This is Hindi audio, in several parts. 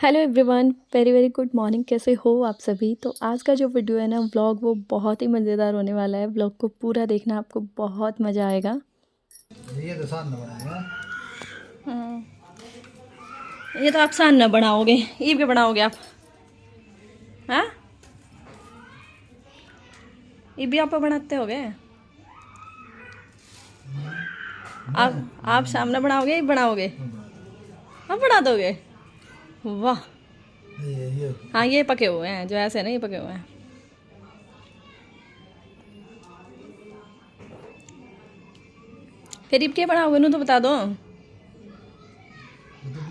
Hello everyone, very very good morning. कैसे हो आप सभी। तो आज का जो वीडियो है ना व्लॉग, वो बहुत ही मज़ेदार होने वाला है। व्लॉग को पूरा देखना, आपको बहुत मज़ा आएगा। ये तो साथ में बनाएगा। हाँ, ये तो आप सान ना बनाओगे, ईब के बनाओगे आप। हाँ, ईब भी आप बनाते होगे। आप सामने बनाओगे, ईब बनाओगे, आप बना दोगे। वाह। ये हाँ, ये पके हुए हैं जो ऐसे ना, ये पके हुए हैं। फिर ईब के बनाओगे नू तो बता दो। तो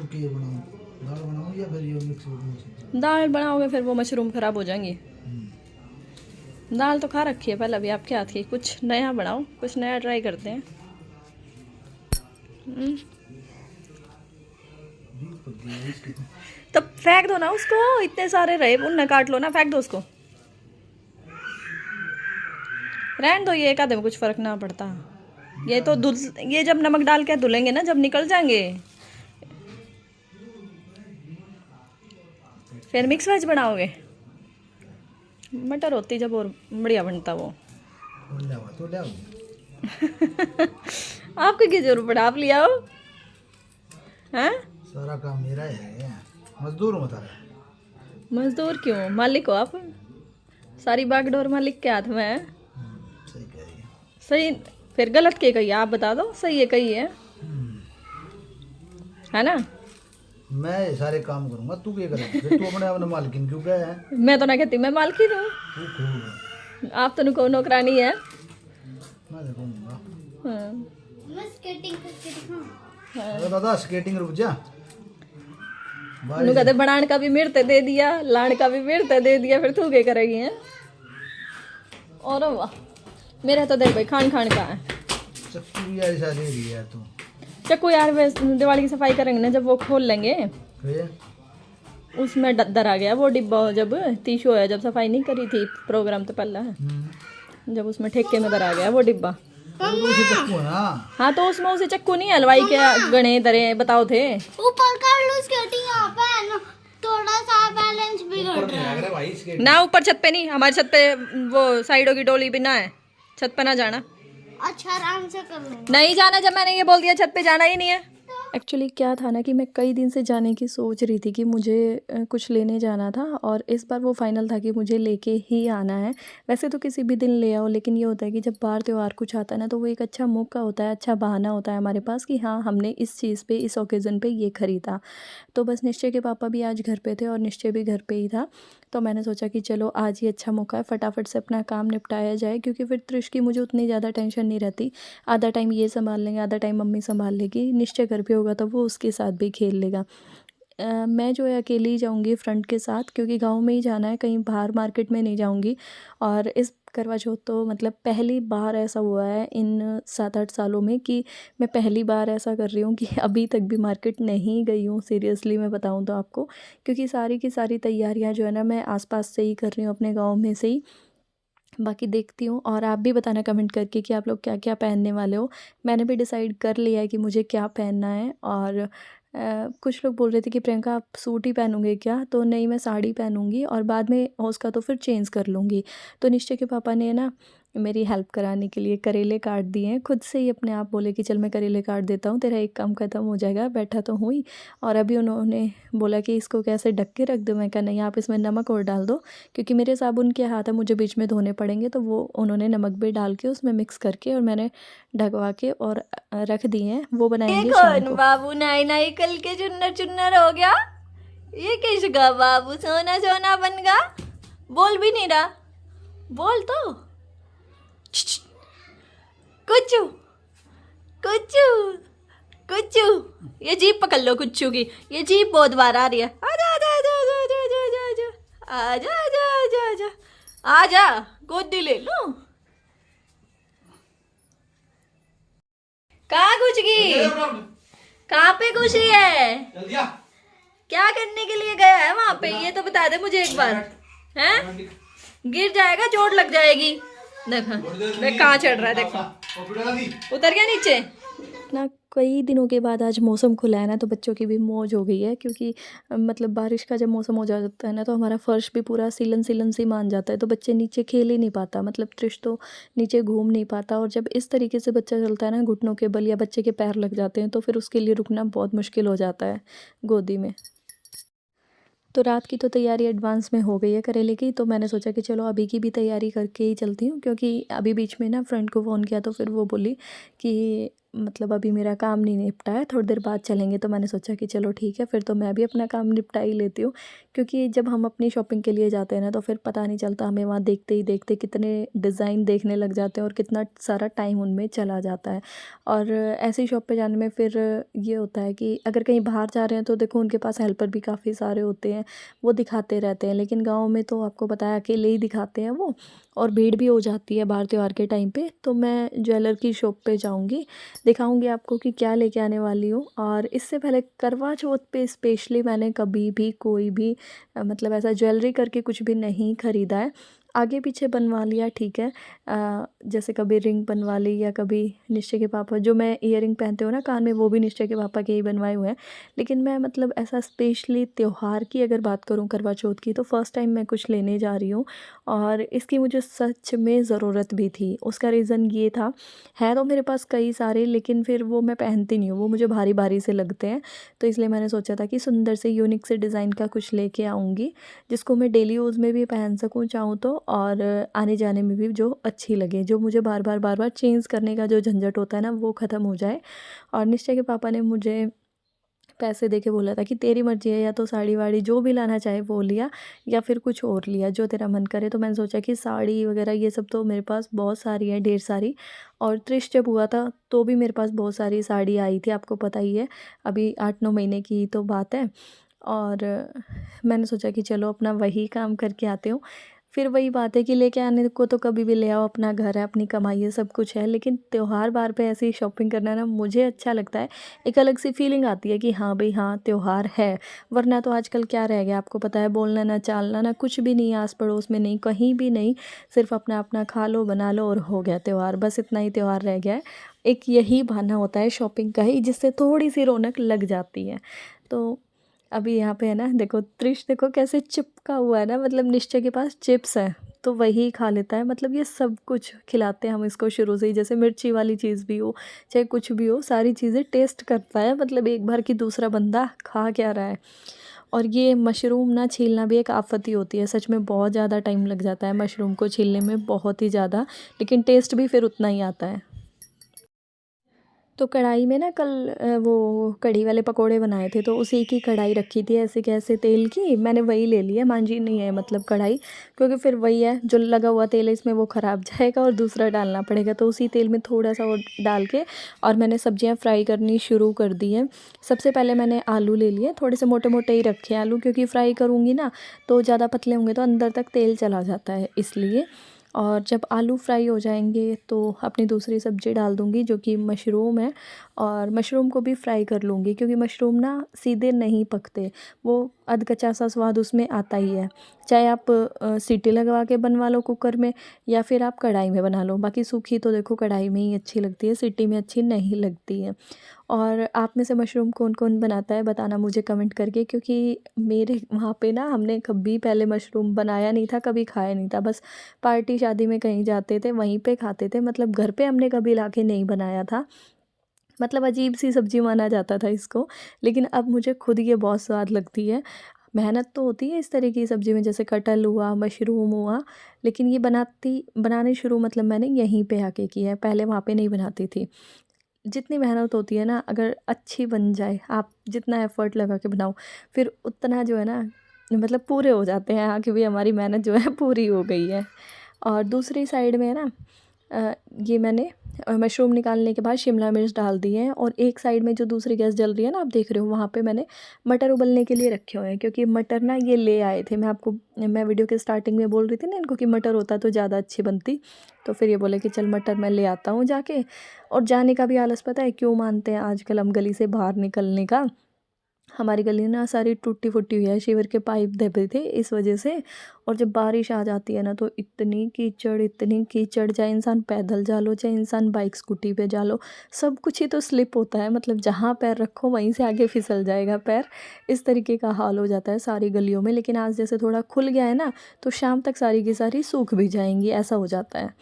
क्या बनाऊं, दाल बनाऊं या फिर ये मिक्स हो दाल बनाओगे फिर वो मशरूम खराब हो जाएंगी। दाल तो खा रखी है पहले अभी आपके हाथ की। कुछ नया बनाओ, कुछ नया ट्राई करते हैं। तो फेंक दो ना उसको, इतने सारे रहे उन्हें काट लो ना, फेंक दो उसको। रहने दो, ये एक आधे में कुछ फर्क ना पड़ता। ये तो धुल, ये जब नमक डाल के धुलेंगे ना, जब निकल जाएंगे। फिर मिक्स वेज बनाओगे। मटर होती जब और बढ़िया बनता वो। तो ले आओ। आपको क्या जरूरत पड़ा, आप ले आओ। हैं, सारा काम मेरा है, मजदूर मत आ। मजदूर क्यों, मालिक हो आप। सारी बागडोर मालिक के हाथ में है। सही कह रही है। सही। फिर गलत के कही है, आप बता दो सही है कही है ना। मैं ये सारे काम करूंगा, तू क्या करेगा फिर? तू अपने अपने मालकिन क्यों गया है? मैं तो ना कहती मैं मालकिन हूँ। तू खूब है। आप तो नुको नौकरानी है। मैं देखूंगा। हाँ। मैं स्केटिंग करके दिखाऊं? अरे दादा स्केटिंग रुक जा। नु कहते बनाने का भी मिर्ते दे दिया, लाने का भी मिर्ते दे दिया, फिर तू क्या करेगी हैं। और वाह, मेरा तो देख भाई खान खान का है। चक्कू भी ऐसा दे रही है तू। चक्कू यार, वे दिवाली की सफाई करेंगे ना, जब वो खोल लेंगे फिर उसमें डर आ गया वो डिब्बा। जब तीशो है, जब सफाई नहीं करी थी प्रोग्राम तो पहला, जब उसमें ठेके में डर आ गया वो डिब्बा। तो उसी चक्कू है ना। हाँ, तो उसमें उसे चक्कू नहीं हलवाई के गणे दरे बताओ थे। ऊपर कर लो स्केटिंग, यहाँ पे है ना, थोड़ा सा बैलेंस बिगड़ रहा है। ना ऊपर छत पे नहीं, हमारी छत पे वो साइडों की डोली भी ना है, छत पे ना जाना। अच्छा आराम से कर लो। नहीं जाना, जब मैंने ये बोल दिया छत पे जाना ही नहीं है। एक्चुअली क्या था ना कि मैं कई दिन से जाने की सोच रही थी कि मुझे कुछ लेने जाना था, और इस बार वो फाइनल था कि मुझे लेके ही आना है। वैसे तो किसी भी दिन ले आओ, लेकिन ये होता है कि जब बार त्योहार कुछ आता है ना, तो वो एक अच्छा मौका होता है, अच्छा बहाना होता है हमारे पास कि हाँ हमने इस चीज़ पे, इस ओकेज़न पे ये ख़रीदा। तो बस निश्चय के पापा भी आज घर पे थे और निश्चय भी घर पे ही था। तो मैंने सोचा कि चलो आज ही अच्छा मौका है, फटाफट से अपना काम निपटाया जाए, क्योंकि फिर त्रिश की मुझे उतनी ज़्यादा टेंशन नहीं रहती। आधा टाइम ये संभाल लेंगे, आधा टाइम मम्मी संभाल लेगी। निश्चय घर पे होगा तो वो उसके साथ भी खेल लेगा। मैं जो है अकेली ही जाऊंगी फ्रेंड के साथ, क्योंकि गांव में ही जाना है, कहीं बाहर मार्केट में नहीं जाऊंगी। और इस करवा चौथ तो मतलब पहली बार ऐसा हुआ है इन 7-8 सालों में कि मैं पहली बार ऐसा कर रही हूँ कि अभी तक भी मार्केट नहीं गई हूँ। सीरियसली मैं बताऊँ तो आपको, क्योंकि सारी की सारी तैयारियाँ जो है ना मैं आसपास से ही कर रही हूँ, अपने गाँव में से ही। बाकी देखती हूँ, और आप भी बताना कमेंट करके कि आप लोग क्या क्या पहनने वाले हो। मैंने भी डिसाइड कर लिया है कि मुझे क्या पहनना है। और कुछ लोग बोल रहे थे कि प्रियंका आप सूट ही पहनोगे क्या, तो नहीं, मैं साड़ी पहनूंगी और बाद में हो उसका तो फिर चेंज कर लूँगी। तो निश्चय के पापा ने ना मेरी हेल्प कराने के लिए करेले काट दिए हैं। खुद से ही अपने आप बोले कि चल मैं करेले काट देता हूँ, तेरा एक काम ख़त्म हो जाएगा। बैठा तो हुई, और अभी उन्होंने बोला कि इसको कैसे ढक के रख दूँ। मैं कहा नहीं, आप इसमें नमक और डाल दो, क्योंकि मेरे साबुन के हाथ है, मुझे बीच में धोने पड़ेंगे। तो वो उन्होंने नमक भी डाल के उसमें मिक्स करके और मैंने ढकवा के और रख दिए हैं। वो बनाएंगे शाम को। बाबू नाई नाई कल के चुन्नर चुन्नर हो गया, ये किसका बाबू सोना सोना बन गया। बोल भी नहीं रहा, बोल तो। कुच्चू कुच्चू कुच्चू, ये जीप पकड़ लो कुच्चू की, ये जीप बहुत बार आ रही है। आजा आजा आजा आजा आजा आजा आजा आजा आजा आजा आजा, गोदी ले लो। कहाँ घुस गई, कहाँ पे घुसी है, क्या करने के लिए गया है वहां पे, ये तो बता दे मुझे एक बार। हैं, गिर जाएगा, चोट लग जाएगी। देखो मैं कहाँ चढ़ रहा है, देखो उतर गया नीचे। अपना कई दिनों के बाद आज मौसम खुला है ना, तो बच्चों की भी मौज हो गई है, क्योंकि मतलब बारिश का जब मौसम हो जाता है ना, तो हमारा फर्श भी पूरा सीलन सीलन सी मान जाता है, तो बच्चे नीचे खेल ही नहीं पाता, मतलब त्रिश तो नीचे घूम नहीं पाता। और जब इस तरीके से बच्चा चलता है ना, घुटनों के बल या बच्चे के पैर लग जाते हैं, तो फिर उसके लिए रुकना बहुत मुश्किल हो जाता है गोदी में। तो रात की तो तैयारी एडवांस में हो गई है करेले की, तो मैंने सोचा कि चलो अभी की भी तैयारी करके ही चलती हूँ, क्योंकि अभी बीच में ना फ्रेंड को फ़ोन किया, तो फिर वो बोली कि मतलब अभी मेरा काम नहीं निपटा है, थोड़ी देर बाद चलेंगे। तो मैंने सोचा कि चलो ठीक है, फिर तो मैं भी अपना काम निपटा ही लेती हूँ, क्योंकि जब हम अपनी शॉपिंग के लिए जाते हैं ना, तो फिर पता नहीं चलता, हमें वहाँ देखते ही देखते कितने डिज़ाइन देखने लग जाते हैं और कितना सारा टाइम उनमें चला जाता है। और ऐसी शॉप पे जाने में फिर ये होता है कि अगर कहीं बाहर जा रहे हैं, तो देखो उनके पास हेल्पर भी काफ़ी सारे होते हैं, वो दिखाते रहते हैं, लेकिन गाँव में तो आपको पता है अकेले ही दिखाते हैं वो, और भीड़ भी हो जाती है बाहर त्योहार के टाइम पे। तो मैं ज्वेलर की शॉप पे जाऊंगी, दिखाऊंगी आपको कि क्या लेके आने वाली हूँ। और इससे पहले करवा चौथ पे स्पेशली मैंने कभी भी कोई भी मतलब ऐसा ज्वेलरी करके कुछ भी नहीं ख़रीदा है। आगे पीछे बनवा लिया ठीक है, जैसे कभी रिंग बनवा ली, या कभी निश्चय के पापा जो मैं ईयरिंग पहनते हो ना कान में, वो भी निश्चय के पापा के ही बनवाए हुए हैं। लेकिन मैं मतलब ऐसा स्पेशली त्यौहार की अगर बात करूं, करवा चौथ की, तो फ़र्स्ट टाइम मैं कुछ लेने जा रही हूँ, और इसकी मुझे सच में ज़रूरत भी थी। उसका रीज़न ये था, है तो मेरे पास कई सारे, लेकिन फिर वो मैं पहनती नहीं हूँ, वो मुझे भारी भारी से लगते हैं। तो इसलिए मैंने सोचा था कि सुंदर से यूनिक से डिज़ाइन का कुछ लेके आऊँगी, जिसको मैं डेली यूज़ में भी पहन सकूँ चाहूँ तो, और आने जाने में भी जो अच्छी लगे, जो मुझे बार बार चेंज करने का जो झंझट होता है ना, वो ख़त्म हो जाए। और निश्चय के पापा ने मुझे पैसे दे के बोला था कि तेरी मर्ज़ी है, या तो साड़ी वाड़ी जो भी लाना चाहे वो लिया, या फिर कुछ और लिया, जो तेरा मन करे। तो मैंने सोचा कि साड़ी वगैरह ये सब तो मेरे पास बहुत सारी है, ढेर सारी। और त्रिश जब हुआ था तो भी मेरे पास बहुत सारी साड़ी आई थी, आपको पता ही है, अभी 8-9 महीने की तो बात है। और मैंने सोचा कि चलो अपना वही काम करके आते हूँ। फिर वही बात है कि लेके आने को तो कभी भी ले आओ, अपना घर है, अपनी कमाई है, सब कुछ है, लेकिन त्योहार बार पे ऐसी शॉपिंग करना ना मुझे अच्छा लगता है। एक अलग सी फीलिंग आती है कि हाँ भाई हाँ, त्योहार है। वरना तो आजकल क्या रह गया, आपको पता है, बोलना ना चालना ना कुछ भी नहीं, आस पड़ोस में नहीं, कहीं भी नहीं, सिर्फ अपना अपना खा लो बना लो और हो गया त्योहार, बस इतना ही त्योहार रह गया है। एक यही बहाना होता है शॉपिंग का ही, जिससे थोड़ी सी रौनक लग जाती है। तो अभी यहाँ पे है ना, देखो त्रिश देखो कैसे चिपका हुआ है ना, मतलब निश्चय के पास चिप्स है, तो वही खा लेता है। मतलब ये सब कुछ खिलाते हैं हम इसको शुरू से ही, जैसे मिर्ची वाली चीज़ भी हो चाहे कुछ भी हो, सारी चीज़ें टेस्ट करता है, मतलब एक बार की दूसरा बंदा खा क्या रहा है। और ये मशरूम ना छीलना भी एक आफत ही होती है, सच में बहुत ज़्यादा टाइम लग जाता है मशरूम को छीलने में, बहुत ही ज़्यादा, लेकिन टेस्ट भी फिर उतना ही आता है। तो कढ़ाई में ना कल वो कढ़ी वाले पकोड़े बनाए थे, तो उसी की कढ़ाई रखी थी ऐसे कैसे तेल की, मैंने वही ले ली है, मांझी नहीं है मतलब कढ़ाई, क्योंकि फिर वही है जो लगा हुआ तेल है इसमें वो ख़राब जाएगा और दूसरा डालना पड़ेगा। तो उसी तेल में थोड़ा सा और डाल के और मैंने सब्जियां फ्राई करनी शुरू कर दी है। सबसे पहले मैंने आलू ले लिए, थोड़े से मोटे मोटे ही रखे आलू, क्योंकि फ्राई करूँगी ना तो ज़्यादा पतले होंगे तो अंदर तक तेल चला जाता है, इसलिए। और जब आलू फ्राई हो जाएंगे तो अपनी दूसरी सब्ज़ी डाल दूँगी, जो कि मशरूम है, और मशरूम को भी फ्राई कर लूँगी, क्योंकि मशरूम ना सीधे नहीं पकते, वो अधकच्चा सा स्वाद उसमें आता ही है। चाहे आप सीटी लगवा के बनवा लो कुकर में, या फिर आप कढ़ाई में बना लो, बाकी सूखी तो देखो कढ़ाई में ही अच्छी लगती है, सीटी में अच्छी नहीं लगती है। और आप में से मशरूम कौन कौन बनाता है बताना मुझे कमेंट करके, क्योंकि मेरे वहाँ पे ना हमने कभी पहले मशरूम बनाया नहीं था, कभी खाया नहीं था, बस पार्टी शादी में कहीं जाते थे वहीं पे खाते थे, मतलब घर पे हमने कभी लाके नहीं बनाया था। मतलब अजीब सी सब्ज़ी माना जाता था इसको, लेकिन अब मुझे खुद ये बहुत स्वाद लगती है। मेहनत तो होती है इस तरह की सब्ज़ी में, जैसे कटहल हुआ, मशरूम हुआ, लेकिन ये बनाने शुरू मतलब मैंने यहीं पे आके किया है, पहले वहाँ पे नहीं बनाती थी। जितनी मेहनत होती है ना, अगर अच्छी बन जाए, आप जितना एफ़र्ट लगा के बनाओ, फिर उतना जो है ना, मतलब पूरे हो जाते हैं, हाँ, कि भी हमारी मेहनत जो है पूरी हो गई है। और दूसरी साइड में है ना, ये मैंने मशरूम निकालने के बाद शिमला मिर्च डाल दी है, और एक साइड में जो दूसरी गैस जल रही है ना, आप देख रहे हो, वहाँ पे मैंने मटर उबलने के लिए रखे हुए हैं, क्योंकि मटर ना ये ले आए थे, मैं वीडियो के स्टार्टिंग में बोल रही थी ना इनको कि मटर होता तो ज़्यादा अच्छी बनती, तो फिर ये बोले कि चल मटर मैं ले आता हूँ जाके। और जाने का भी आलस पता है क्यों मानते हैं आजकल हम गली से बाहर निकलने का, हमारी गली ना सारी टूटी फूटी हुई है, शिवर के पाइप दबे थे इस वजह से। और जब बारिश आ जाती है ना तो इतनी कीचड़, चाहे इंसान पैदल जा लो, चाहे इंसान बाइक स्कूटी पे जा लो, सब कुछ ही तो स्लिप होता है। मतलब जहाँ पैर रखो वहीं से आगे फिसल जाएगा पैर, इस तरीके का हाल हो जाता है सारी गलियों में। लेकिन आज जैसे थोड़ा खुल गया है ना तो शाम तक सारी की सारी सूख भी जाएंगी, ऐसा हो जाता है।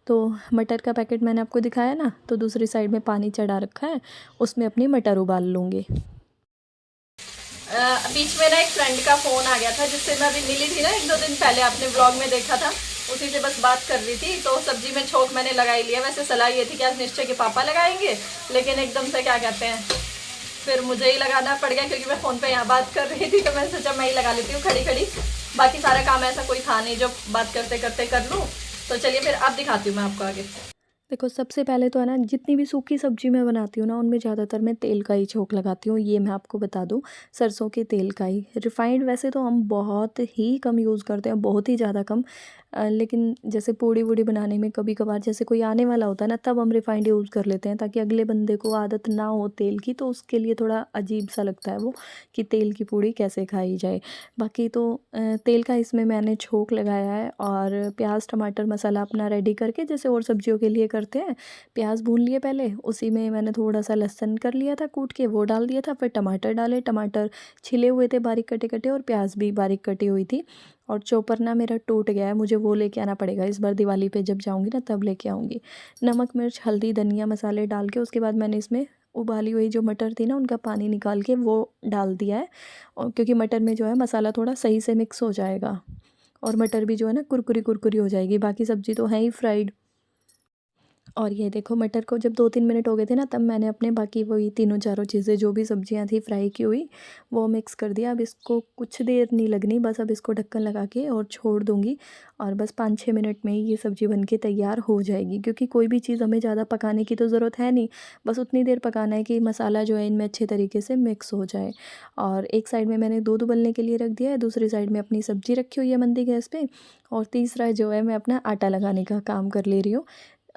तो मटर का पैकेट मैंने आपको दिखाया ना, तो दूसरी साइड में पानी चढ़ा रखा है, उसमें अपनी मटर उबाल लूँगी। बीच में ना एक फ्रेंड का फ़ोन आ गया था जिससे मैं अभी मिली थी ना 1-2 दिन पहले, आपने व्लॉग में देखा था, उसी से बस बात कर रही थी। तो सब्जी में छोंक मैंने लगा ही लिया। वैसे सलाह ये थी कि आज निश्चय के पापा लगाएंगे, लेकिन एकदम से क्या कहते हैं फिर मुझे ही लगाना पड़ गया, क्योंकि मैं फ़ोन पे यहाँ बात कर रही थी तो मैंने सोचा मैं ही लगा लेती हूँ खड़ी। बाकी सारा काम ऐसा कोई था नहीं जो बात करते करते कर लूँ। तो चलिए फिर अब दिखाती हूँ मैं आपको आगे। देखो सबसे पहले तो है ना, जितनी भी सूखी सब्जी मैं बनाती हूँ ना उनमें ज़्यादातर मैं तेल का ही छोंक लगाती हूँ। ये मैं आपको बता दूँ, सरसों के तेल का ही। रिफ़ाइंड वैसे तो हम बहुत ही कम यूज़ करते हैं, बहुत ही ज़्यादा कम। लेकिन जैसे पूड़ी वूड़ी बनाने में कभी कभार जैसे कोई आने वाला होता है ना, तब हम रिफ़ाइंड यूज़ कर लेते हैं, ताकि अगले बंदे को आदत ना हो तेल की, तो उसके लिए थोड़ा अजीब सा लगता है वो कि तेल की पूड़ी कैसे खाई जाए। बाकी तो तेल का इसमें मैंने छोंक लगाया है। और प्याज टमाटर मसाला अपना रेडी करके, जैसे और सब्जियों के लिए करते हैं, प्याज भून लिए पहले, उसी में मैंने थोड़ा सा लहसुन कर लिया था कूट के, वो डाल दिया था। फिर टमाटर डाले, टमाटर छिले हुए थे बारीक कटे कटे, और प्याज भी बारीक कटी हुई थी। और चॉपर ना मेरा टूट गया है, मुझे वो लेके आना पड़ेगा इस बार दिवाली पे जब जाऊंगी ना, तब लेके आऊँगी। नमक मिर्च हल्दी धनिया मसाले डाल के उसके बाद मैंने इसमें उबाली हुई जो मटर थी ना उनका पानी निकाल के वो डाल दिया है। और क्योंकि मटर में जो है मसाला थोड़ा सही से मिक्स हो जाएगा, और मटर भी जो है ना कुरकुरी हो जाएगी। बाकी सब्ज़ी तो है ही फ्राइड। और ये देखो मटर को जब 2-3 मिनट हो गए थे ना, तब मैंने अपने बाकी वही तीनों चारों चीज़ें जो भी सब्जियां थी फ्राई की हुई वो मिक्स कर दिया। अब इसको कुछ देर नहीं लगनी, बस अब इसको ढक्कन लगा के और छोड़ दूँगी, और बस 5-6 मिनट में ही ये सब्ज़ी बन के तैयार हो जाएगी। क्योंकि कोई भी चीज़ हमें ज़्यादा पकाने की तो ज़रूरत है नहीं, बस उतनी देर पकाना है कि मसाला जो है इनमें अच्छे तरीके से मिक्स हो जाए। और एक साइड में मैंने दूध उबलने के लिए रख दिया है, दूसरी साइड में अपनी सब्ज़ी रखी हुई है मंदी गैस पे, और तीसरा जो है मैं अपना आटा लगाने का काम कर ले रही हूँ।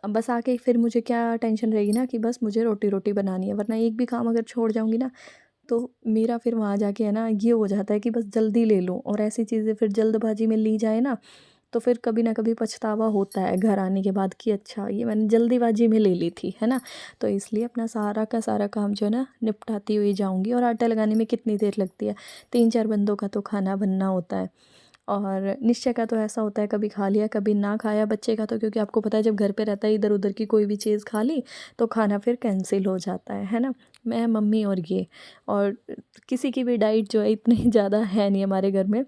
अब बस आके फिर मुझे क्या टेंशन रहेगी ना कि बस मुझे रोटी बनानी है, वरना एक भी काम अगर छोड़ जाऊंगी ना तो मेरा फिर वहाँ जाके है ना ये हो जाता है कि बस जल्दी ले लूँ, और ऐसी चीज़ें फिर जल्दबाजी में ली जाए ना तो फिर कभी ना कभी पछतावा होता है घर आने के बाद कि अच्छा ये मैंने जल्दीबाजी में ले ली थी, है ना। तो इसलिए अपना सारा का सारा काम जो है ना निपटाती हुई जाऊँगी। और आटा लगाने में कितनी देर लगती है, 3-4 बंदों का तो खाना बनना होता है। और निश्चय का तो ऐसा होता है कभी खा लिया कभी ना खाया। बच्चे का तो क्योंकि आपको पता है जब घर पे रहता है इधर उधर की कोई भी चीज़ खा ली तो खाना फिर कैंसिल हो जाता है ना। मैं मम्मी और ये, और किसी की भी डाइट जो है इतनी ज़्यादा है नहीं हमारे घर में,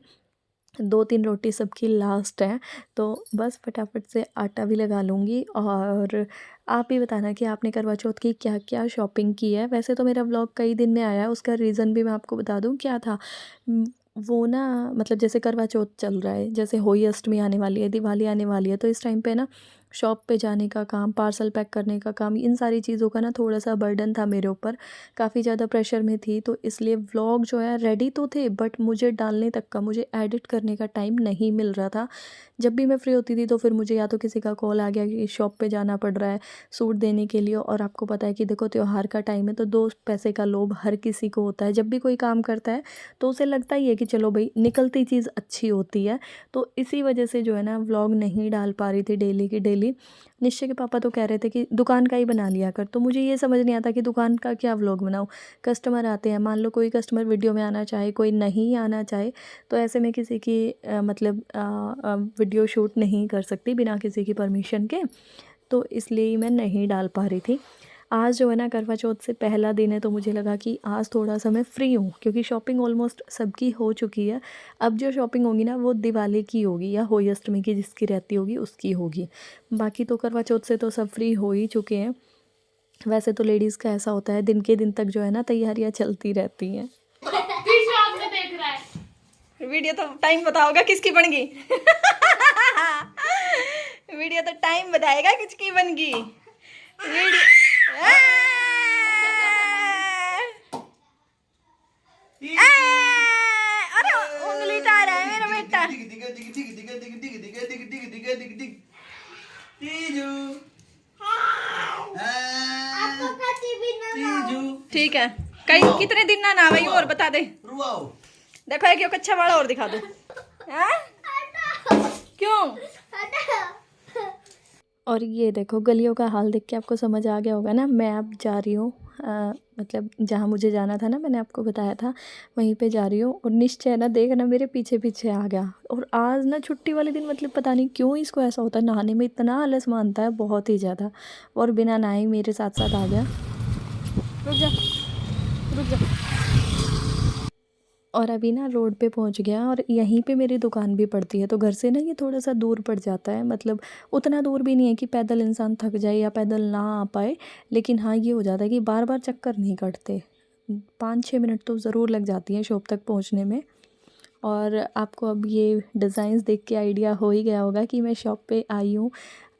2-3 रोटी सबकी लास्ट है। तो बस फटाफट से आटा भी लगा लूँगी। और आप ही बताना कि आपने करवा चौथ की क्या क्या शॉपिंग की है। वैसे तो मेरा व्लॉग कई दिन में आया है, उसका रीज़न भी मैं आपको बता दूँ क्या था। वो ना मतलब जैसे करवा चौथ चल रहा है, जैसे होली अष्टमी आने वाली है, दिवाली आने वाली है, तो इस टाइम पे ना शॉप पे जाने का काम, पार्सल पैक करने का काम, इन सारी चीज़ों का ना थोड़ा सा बर्डन था मेरे ऊपर, काफ़ी ज़्यादा प्रेशर में थी। तो इसलिए व्लॉग जो है रेडी तो थे, बट मुझे डालने तक का, मुझे एडिट करने का टाइम नहीं मिल रहा था। जब भी मैं फ्री होती थी तो फिर मुझे या तो किसी का कॉल आ गया कि शॉप पे जाना पड़ रहा है सूट देने के लिए, और आपको पता है कि देखो त्योहार का टाइम है तो 2 पैसे का लोभ हर किसी को होता है। जब भी कोई काम करता है तो उसे लगता ही है कि चलो भाई निकलती चीज़ अच्छी होती है। तो इसी वजह से जो है ना व्लॉग नहीं डाल पा रही थी डेली की डेली। निश्चय के पापा तो कह रहे थे कि दुकान का ही बना लिया कर, तो मुझे ये समझ नहीं आता कि दुकान का क्या व्लॉग बनाऊँ। कस्टमर आते हैं, मान लो कोई कस्टमर वीडियो में आना चाहे, कोई नहीं आना चाहे, तो ऐसे में किसी की मतलब वीडियो शूट नहीं कर सकती बिना किसी की परमिशन के, तो इसलिए ही मैं नहीं डाल पा रही थी। आज जो है ना करवा चौथ से पहला दिन है, तो मुझे लगा कि आज थोड़ा सा मैं फ्री हूँ, क्योंकि शॉपिंग ऑलमोस्ट सबकी हो चुकी है। अब जो शॉपिंग होगी ना वो दिवाली की होगी या होली अष्टमी की जिसकी रहती होगी उसकी होगी। बाकी तो करवा चौथ से तो सब फ्री हो ही चुके हैं। वैसे तो लेडीज़ का ऐसा होता है दिन के दिन तक जो है ना तैयारियाँ चलती रहती हैं। वीडियो तो टाइम बताओगा किसकी बन गई। वीडियो तो टाइम बताएगा किसकी बन गई वीडियो। अरे उंगली तो आ रहा है मेरा बेटा। ठीक है कई कितने दिन ना नहावे यूं और बता दे। देखो एक कच्चा वाला और दिखा दो। हैं? क्यों? और ये देखो गलियों का हाल देख के आपको समझ आ गया होगा ना। मैं अब जा रही हूँ मतलब जहाँ मुझे जाना था ना, मैंने आपको बताया था वहीं पे जा रही हूँ। और निश्चय ना देखना मेरे पीछे पीछे आ गया। और आज ना छुट्टी वाले दिन मतलब पता नहीं क्यों इसको ऐसा होता है, नहाने में इतना आलस मानता है बहुत ही ज़्यादा। और बिना नहाए मेरे साथ साथ आ गया। रुक जा रुक जा। और अभी ना रोड पे पहुंच गया और यहीं पे मेरी दुकान भी पड़ती है, तो घर से ना ये थोड़ा सा दूर पड़ जाता है। मतलब उतना दूर भी नहीं है कि पैदल इंसान थक जाए या पैदल ना आ पाए, लेकिन हाँ ये हो जाता है कि बार बार चक्कर नहीं कटते। 5-6 मिनट तो ज़रूर लग जाती हैं शॉप तक पहुंचने में। और आपको अब ये डिज़ाइंस देख के आइडिया हो ही गया होगा कि मैं शॉप पे आई हूँ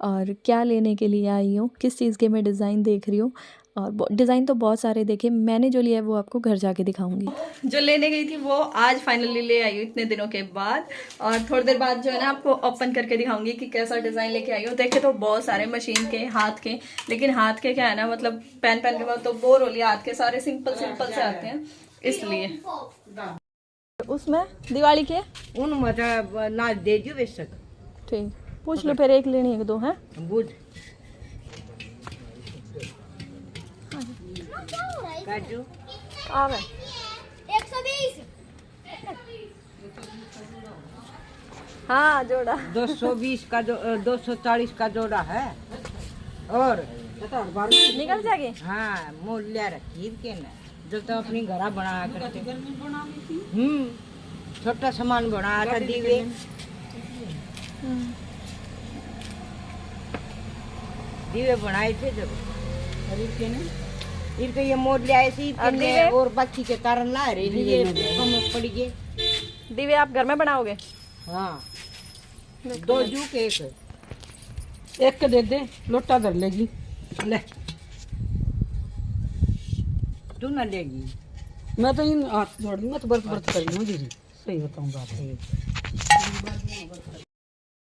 और क्या लेने के लिए आई हूँ, किस चीज़ के मैं डिज़ाइन देख रही हूँ। और डिज़ाइन तो बहुत सारे देखे, मैंने जो लिया है वो आपको घर जाके दिखाऊंगी। जो लेने गई थी वो आज फाइनली ले आई हूँ इतने दिनों के बाद। और थोड़ी देर बाद जो है ना आपको ओपन करके दिखाऊंगी कि कैसा डिज़ाइन लेके आई हूँ। देखे तो बहुत सारे मशीन के, हाथ के, लेकिन हाथ के क्या है ना मतलब पहन के बाद तो बोर हो लिया। हाथ के सारे सिंपल सिंपल से आते हैं इसलिए। उसमें दिवाली के उन मजा ना दे दियो बेशक। ठीक, पूछ लो फिर एक लेनी है दो हैं। बुझ काजू आ गए 120 हाँ जोड़ा 220 का 240 का जोड़ा है। और निकल जाएगी। हाँ मूल्य रखी के ना जो तो अपनी घरा बना करके छोटा सामान बना था दीवे। दीवे बनाए थे जब इनके ये मोड़ लिया ऐसे और बाकी के कारण ला रहे ये कम पड़ गए। दीवे आप घर में बनाओगे? हाँ 2 जूक एक के दे दे, लोटा धर लेगी। ले तू ना लेगी। मैं तो इन हाथ जोड़ दूंगा तो बर्फ बर्फ करी हूँ दीदी, सही बताऊँ बात।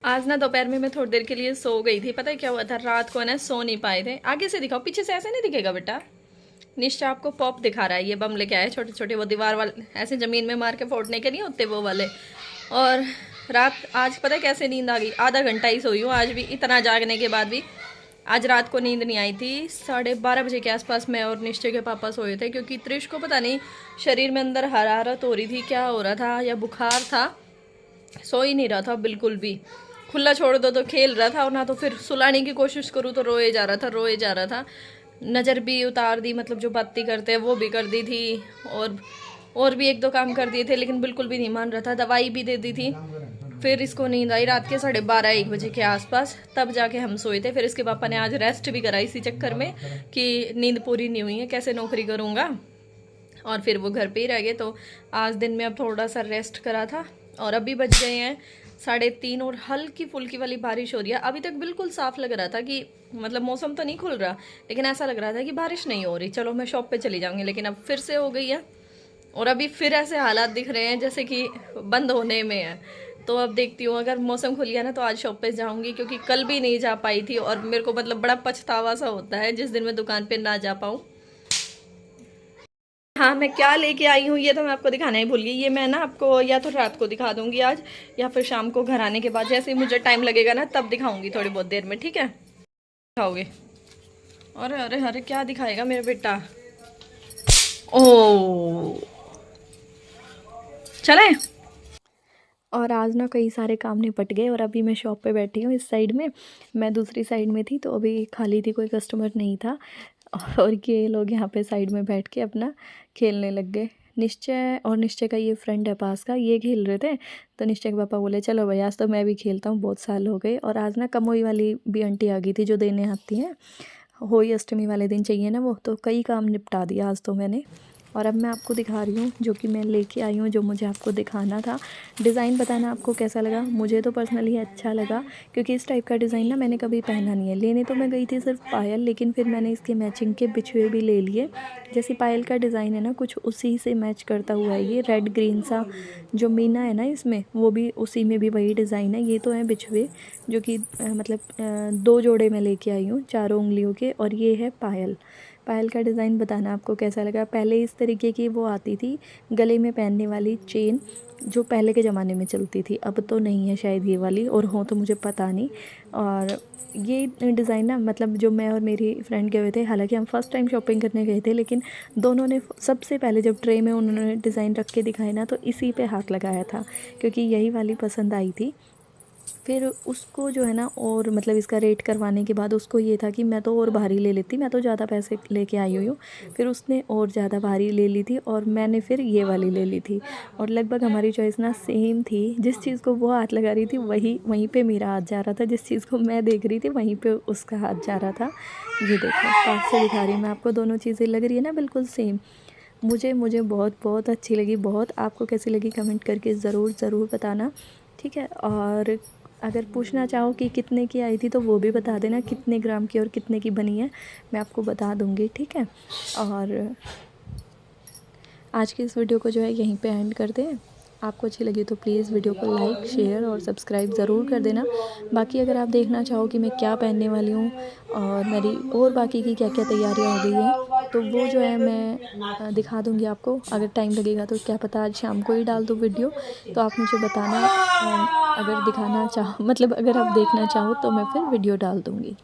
आज ना दोपहर में मैं थोड़ी देर के लिए सो गई थी। पता है क्या हुआ था, रात को ना सो नहीं पाए थे। आगे से दिखाओ, पीछे से ऐसे नहीं दिखेगा बेटा। निश्चय आपको पॉप दिखा रहा है, ये बम लेके आए छोटे छोटे, वो दीवार वाले ऐसे ज़मीन में मार के फोड़ने के नहीं होते वो वाले। और रात आज पता है कैसे नींद आ गई, आधा घंटा ही सोई हूँ आज भी, इतना जागने के बाद भी। आज रात को नींद नहीं आई थी। 12:30 बजे के आसपास मैं और निश्चय के पापा सोए थे, क्योंकि त्रिश को पता नहीं शरीर में अंदर हरारत हो रही थी, क्या हो रहा था, या बुखार था। सो ही नहीं रहा था बिल्कुल भी। खुला छोड़ दो तो खेल रहा था, और ना तो फिर सुलाने की कोशिश करूँ तो रोए जा रहा था। नज़र भी उतार दी, मतलब जो बातें करते हैं वो भी कर दी थी, और भी 1-2 काम कर दिए थे, लेकिन बिल्कुल भी नहीं मान रहा था। दवाई भी दे दी थी। फिर इसको नींद आई रात के 12:30-1 बजे के आसपास, तब जाके हम सोए थे। फिर इसके पापा ने आज रेस्ट भी कराई इसी चक्कर में कि नींद पूरी नहीं हुई है, कैसे नौकरी करूँगा। और फिर वो घर पे ही रह गए, तो आज दिन में अब थोड़ा सा रेस्ट करा था। और अभी बज गए हैं 3:30 और हल्की फुल्की वाली बारिश हो रही है। अभी तक बिल्कुल साफ लग रहा था कि मतलब मौसम तो नहीं खुल रहा, लेकिन ऐसा लग रहा था कि बारिश नहीं हो रही, चलो मैं शॉप पे चली जाऊंगी। लेकिन अब फिर से हो गई है, और अभी फिर ऐसे हालात दिख रहे हैं जैसे कि बंद होने में है। तो अब देखती हूँ, अगर मौसम खुल गया ना तो आज शॉप पे जाऊंगी, क्योंकि कल भी नहीं जा पाई थी। और मेरे को मतलब बड़ा पछतावा सा होता है जिस दिन मैं दुकान पे ना जा पाऊँ। हाँ, मैं क्या लेके आई हूँ ये तो मैं आपको दिखाना ही भूल गई। ये मैं ना आपको या तो रात को दिखा दूंगी आज, या फिर शाम को घर आने के बाद, जैसे ही मुझे टाइम लगेगा ना तब दिखाऊंगी, थोड़ी बहुत देर में, ठीक है? दिखाओगे? अरे अरे अरे क्या दिखाएगा मेरा बेटा। ओ चले। और आज ना कई सारे काम निपट गए, और अभी मैं शॉप पे बैठी हूँ इस साइड में, मैं दूसरी साइड में थी, तो अभी खाली थी, कोई कस्टमर नहीं था। और ये लोग यहाँ पे साइड में बैठ के अपना खेलने लग गए। निश्चय का ये फ्रेंड है पास का, ये खेल रहे थे, तो निश्चय के पापा बोले चलो भाई आज तो मैं भी खेलता हूँ, बहुत साल हो गए। और आज ना कमोई वाली भी आंटी आ गई थी जो देने आती हैं, होली अष्टमी वाले दिन चाहिए ना वो, तो कई काम निपटा दिया आज तो मैंने। और अब मैं आपको दिखा रही हूँ जो कि मैं लेके आई हूँ, जो मुझे आपको दिखाना था। डिज़ाइन बताना आपको कैसा लगा। मुझे तो पर्सनली अच्छा लगा, क्योंकि इस टाइप का डिज़ाइन ना मैंने कभी पहना नहीं है। लेने तो मैं गई थी सिर्फ पायल, लेकिन फिर मैंने इसके मैचिंग के बिछुए भी ले लिए। जैसे पायल का डिज़ाइन है ना, कुछ उसी से मैच करता हुआ है ये रेड ग्रीन सा, जो मीना है ना इसमें, वो भी उसी में भी वही डिज़ाइन है। ये तो है बिछुए, जो कि मतलब 2 जोड़े मैं लेके आई हूँ 4 उंगलियों के, और ये है पायल। पायल का डिज़ाइन बताना आपको कैसा लगा। पहले इस तरीके की वो आती थी गले में पहनने वाली चेन, जो पहले के ज़माने में चलती थी, अब तो नहीं है शायद ये वाली, और हो तो मुझे पता नहीं। और ये डिज़ाइन ना मतलब जो मैं और मेरी फ्रेंड गए हुए थे, हालांकि हम फर्स्ट टाइम शॉपिंग करने गए थे, लेकिन दोनों ने सबसे पहले जब ट्रे में उन्होंने डिज़ाइन रख के दिखाए ना, तो इसी पे हाथ लगाया था क्योंकि यही वाली पसंद आई थी। फिर उसको जो है ना, और मतलब इसका रेट करवाने के बाद उसको ये था कि मैं तो और भारी ले लेती, मैं तो ज़्यादा पैसे लेके आई हुई हूँ। फिर उसने और ज़्यादा भारी ले ली थी और मैंने फिर ये वाली ले ली थी, और लगभग हमारी चॉइस ना सेम थी। जिस चीज़ को वो हाथ लगा रही थी वहीं पे मेरा हाथ जा रहा था, जिस चीज़ को मैं देख रही थी वहीं पे उसका हाथ जा रहा था। ये देखो पास से दिखा रही हूँ मैं आपको, दोनों चीज़ें लग रही है ना बिल्कुल सेम। मुझे बहुत अच्छी लगी, बहुत। आपको कैसी लगी कमेंट करके ज़रूर बताना, ठीक है। और अगर पूछना चाहो कि कितने की आई थी तो वो भी बता देना, कितने ग्राम की और कितने की बनी है, मैं आपको बता दूँगी, ठीक है। और आज की इस वीडियो को जो है यहीं पे एंड करते हैं। आपको अच्छी लगी तो प्लीज़ वीडियो को लाइक, शेयर और सब्सक्राइब ज़रूर कर देना। बाकी अगर आप देखना चाहो कि मैं क्या पहनने वाली हूँ और मेरी और बाकी की क्या क्या तैयारियाँ हो गई हैं, तो वो जो है मैं दिखा दूँगी आपको। अगर टाइम लगेगा तो क्या पता आज शाम को ही डाल दूँ वीडियो, तो आप मुझे बताना। अगर दिखाना चाहो मतलब अगर आप देखना चाहो तो मैं फिर वीडियो डाल दूँगी।